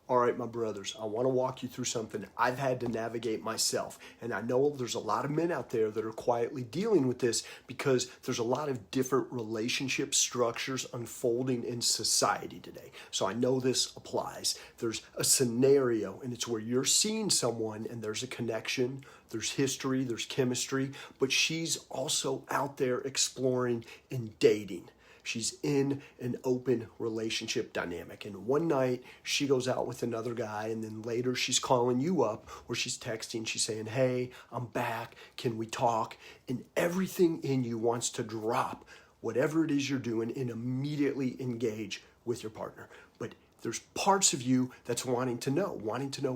All right, my brothers, I want to walk you through something I've had to navigate myself. And I know there's a lot of men out there that are quietly dealing with this because there's a lot of different relationship structures unfolding in society today. So I know this applies. There's a scenario, and it's where you're seeing someone and there's a connection, there's history, there's chemistry, but she's also out there exploring and dating. She's in an open relationship dynamic. And one night she goes out with another guy, and then later she's calling you up or she's texting, she's saying, hey, I'm back, can we talk? And everything in you wants to drop whatever it is you're doing and immediately engage with your partner. But there's parts of you that's wanting to know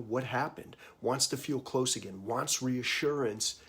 what happened, wants to feel close again, wants reassurance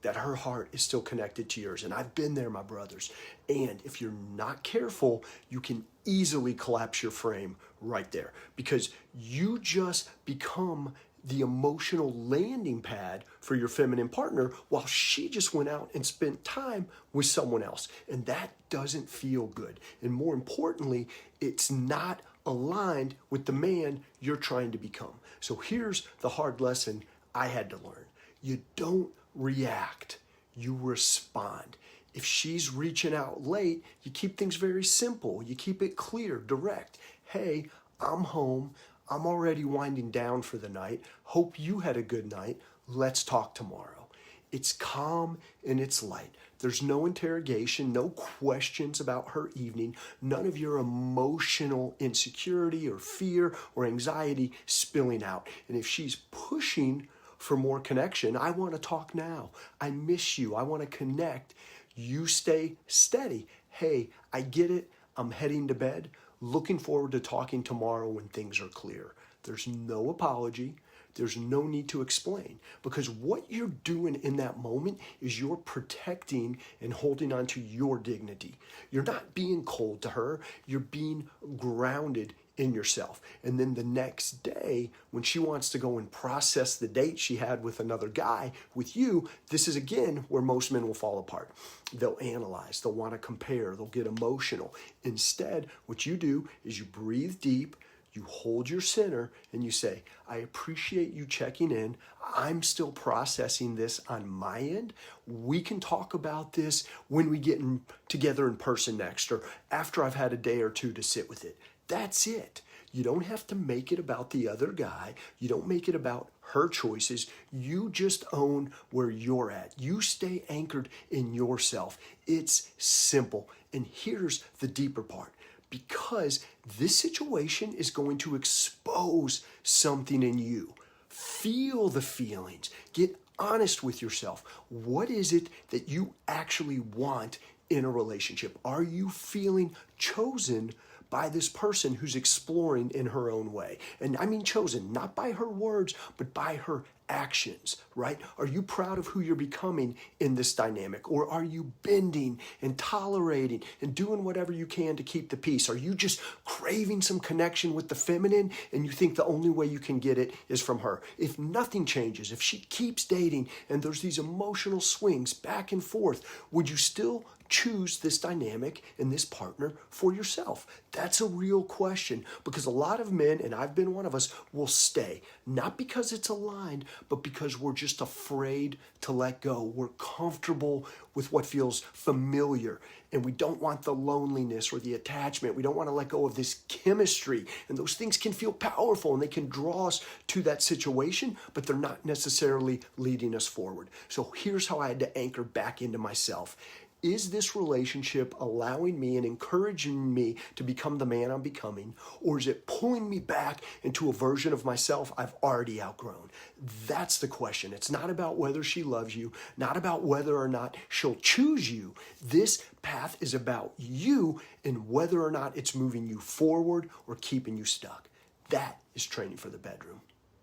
that her heart is still connected to yours. And I've been there, my brothers. And if you're not careful, you can easily collapse your frame right there because you just become the emotional landing pad for your feminine partner while she just went out and spent time with someone else. And that doesn't feel good. And more importantly, it's not aligned with the man you're trying to become. So here's the hard lesson I had to learn. You don't react, you respond. If she's reaching out late, you keep things very simple. You keep it clear, direct. Hey, I'm home. I'm already winding down for the night. Hope you had a good night. Let's talk tomorrow. It's calm and it's light. There's no interrogation, no questions about her evening, none of your emotional insecurity or fear or anxiety spilling out. And if she's pushing for more connection, I want to talk now. I miss you. I want to connect. You stay steady. Hey, I get it. I'm heading to bed. Looking forward to talking tomorrow when things are clear. There's no apology. There's no need to explain because what you're doing in that moment is you're protecting and holding on to your dignity. You're not being cold to her. You're being grounded in yourself. And then the next day, when she wants to go and process the date she had with another guy, with you, this is again where most men will fall apart. They'll analyze, they'll want to compare, they'll get emotional. Instead, what you do is you breathe deep, you hold your center, and you say, I appreciate you checking in. I'm still processing this on my end. We can talk about this when we get together in person next or after I've had a day or two to sit with it. That's it. You don't have to make it about the other guy. You don't make it about her choices. You just own where you're at. You stay anchored in yourself. It's simple. And here's the deeper part. Because this situation is going to expose something in you. Feel the feelings. Get honest with yourself. What is it that you actually want in a relationship? Are you feeling chosen by this person who's exploring in her own way? And I mean chosen, not by her words, but by her actions, right? Are you proud of who you're becoming in this dynamic? Or are you bending and tolerating and doing whatever you can to keep the peace? Are you just craving some connection with the feminine and you think the only way you can get it is from her? If nothing changes, if she keeps dating and there's these emotional swings back and forth, would you still choose this dynamic and this partner for yourself? That's a real question because a lot of men, and I've been one of us, will stay, not because it's aligned, but because we're just afraid to let go. We're comfortable with what feels familiar and we don't want the loneliness or the attachment. We don't want to let go of this chemistry, and those things can feel powerful and they can draw us to that situation, but they're not necessarily leading us forward. So here's how I had to anchor back into myself. Is this relationship allowing me and encouraging me to become the man I'm becoming, or is it pulling me back into a version of myself I've already outgrown? That's the question. It's not about whether she loves you, not about whether or not she'll choose you. This path is about you and whether or not it's moving you forward or keeping you stuck. That is training for the bedroom.